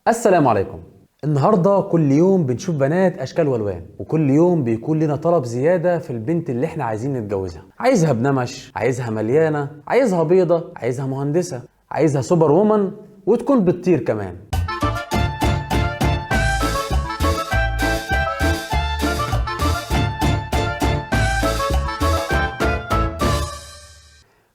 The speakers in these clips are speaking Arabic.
السلام عليكم. النهارده كل يوم بنشوف بنات اشكال والوان، وكل يوم بيكون لنا طلب زياده في البنت اللي احنا عايزين نتجوزها. عايزها بنمش، عايزها مليانه، عايزها بيضه، عايزها مهندسه، عايزها سوبر وومن، وتكون بتطير كمان.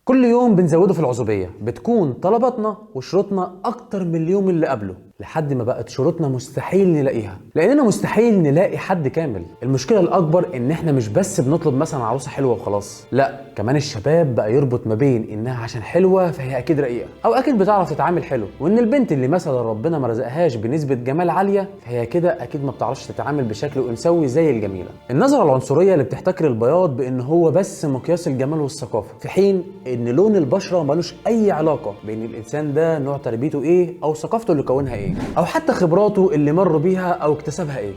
كل يوم بنزوده في العزوبية، بتكون طلباتنا وشروطنا أكتر من اليوم اللي قبله، لحد ما بقت شروطنا مستحيل نلاقيها، لأننا مستحيل نلاقي حد كامل. المشكلة الأكبر إن إحنا مش بس بنطلب مثلا عروسة حلوة وخلاص، لا، كمان الشباب بقى يربط ما بين إنها عشان حلوة فهي أكيد رقيقة، أو أكيد بتعرف تتعامل حلو، وإن البنت اللي مثلا ربنا ما رزقهاش بنسبة جمال عالية فهي كده أكيد ما بتعرفش تتعامل بشكل أنثوي زي الجميلة. النظرة العنصرية اللي بتحتكر البياض بإن هو بس مقياس الجمال والثقافة، في حين إن لون البشرة ملوش أي علاقة بين الإنسان ده نوع تربيته إيه أو ثقافته اللي كونها إيه أو حتى خبراته اللي مر بيها أو اكتسبها إيه.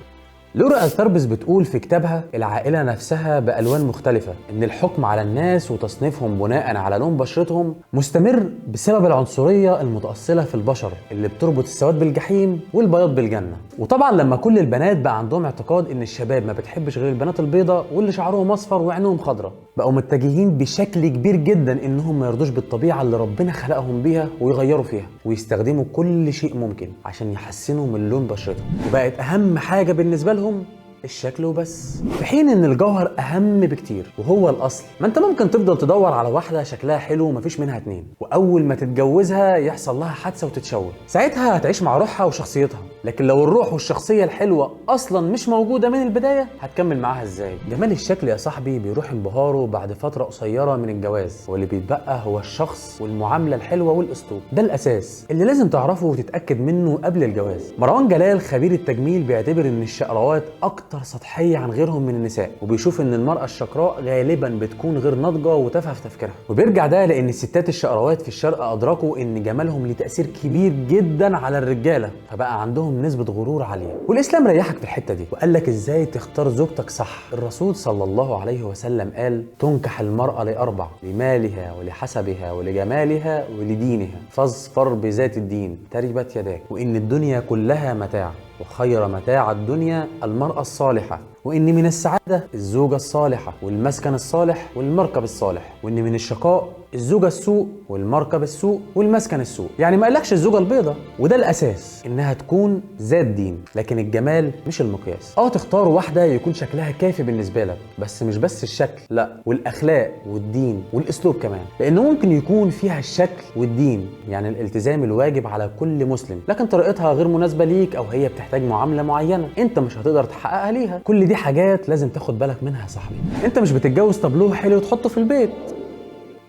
لورا الثربس بتقول في كتابها العائلة نفسها بألوان مختلفة إن الحكم على الناس وتصنيفهم بناء على لون بشرتهم مستمر بسبب العنصرية المتأصلة في البشر اللي بتربط السواد بالجحيم والبياض بالجنة. وطبعا لما كل البنات بقى عندهم اعتقاد إن الشباب ما بتحبش غير البنات البيضاء واللي شعرهم أصفر وعينهم خضراء، بقوا متجهين بشكل كبير جدا إنهم ما يرضوش بالطبيعة اللي ربنا خلقهم بيها ويغيروا فيها، ويستخدموا كل شيء ممكن عشان يحسنوا من لون بشرتهم، وبقت أهم حاجة بالنسبة لهم الشكل وبس، في حين ان الجوهر اهم بكتير وهو الاصل. ما انت ممكن تفضل تدور على واحده شكلها حلو ومفيش منها اتنين، واول ما تتجوزها يحصل لها حادثه وتتشوه، ساعتها هتعيش مع روحها وشخصيتها. لكن لو الروح والشخصيه الحلوه اصلا مش موجوده من البدايه هتكمل معاها ازاي؟ جمال الشكل يا صاحبي بيروح انبهاره بعد فتره قصيره من الجواز، واللي بيتبقى هو الشخص والمعامله الحلوه والاسلوب. ده الاساس اللي لازم تعرفه وتتاكد منه قبل الجواز. مروان جلال خبير التجميل بيعتبر ان الشقراوات اكتر سطحيه عن غيرهم من النساء، وبيشوف ان المراه الشقراء غالبا بتكون غير ناضجه وتافهه في تفكيرها، وبيرجع ده لان الستات الشقراوات في الشرق ادركوا ان جمالهم ليه تاثير كبير جدا على الرجاله، فبقى عندهم نسبه غرور عاليه. والاسلام ريحك في الحته دي وقال لك ازاي تختار زوجتك صح. الرسول صلى الله عليه وسلم قال: تنكح المراه لاربع: لمالها ولحسبها ولجمالها ولدينها، فاظفر بذات الدين تربت يداك. وان الدنيا كلها متاع، وخير متاع الدنيا المرأة الصالحة، وإن من السعادة الزوجة الصالحة والمسكن الصالح والمركب الصالح، وإن من الشقاء الزوجة السوء والمركب السوء والمسكن السوء. يعني ما قالكش الزوجة البيضة، وده الأساس إنها تكون ذات دين، لكن الجمال مش المقياس. تختار واحدة يكون شكلها كافي بالنسبة لك، بس مش بس الشكل، لا، والأخلاق والدين والأسلوب كمان، لأنه ممكن يكون فيها الشكل والدين، يعني الالتزام الواجب على كل مسلم، لكن طريقتها غير مناسبة ليك أو هي بتحتاج معاملة معينة أنت مش هتقدر تحققها ليها. كل دي حاجات لازم تاخد بالك منها يا صاحبي. أنت مش بتتجوز طابلوه حلو تحطه في البيت.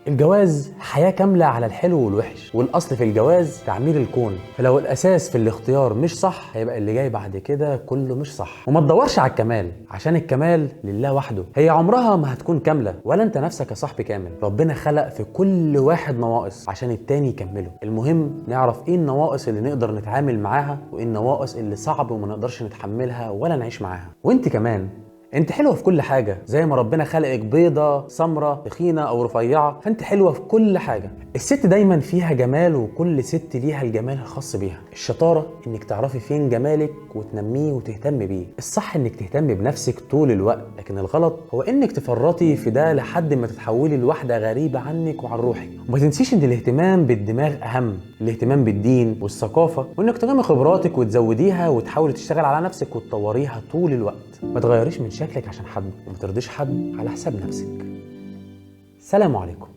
الجواز حياة كاملة على الحلو والوحش، والأصل في الجواز تعمير الكون، فلو الأساس في الاختيار مش صح هيبقى اللي جاي بعد كده كله مش صح. وما تدورش على الكمال، عشان الكمال لله وحده، هي عمرها ما هتكون كاملة، ولا انت نفسك يا صاحبي كامل. ربنا خلق في كل واحد نواقص عشان التاني يكمله. المهم نعرف ايه النواقص اللي نقدر نتعامل معاها، وايه النواقص اللي صعب وما نقدرش نتحملها ولا نعيش معاها. وانت كمان انت حلوه في كل حاجه، زي ما ربنا خلقك بيضه سمره تخينه او رفيعه، فانت حلوه في كل حاجه. الست دايما فيها جمال، وكل ست ليها الجمال الخاص بيها. الشطاره انك تعرفي فين جمالك وتنميه وتهتم بيه. الصح انك تهتمي بنفسك طول الوقت، لكن الغلط هو انك تفرطي في ده لحد ما تتحولي لواحده غريبه عنك وعن روحك. وما تنسيش ان الاهتمام بالدماغ اهم، الاهتمام بالدين والثقافه، وانك تنمي خبراتك وتزوديها وتحاولي تشتغل على نفسك وتطوريها طول الوقت. ما تغيريش من شكلك عشان حد، وما ترضيش حد على حساب نفسك. سلام عليكم.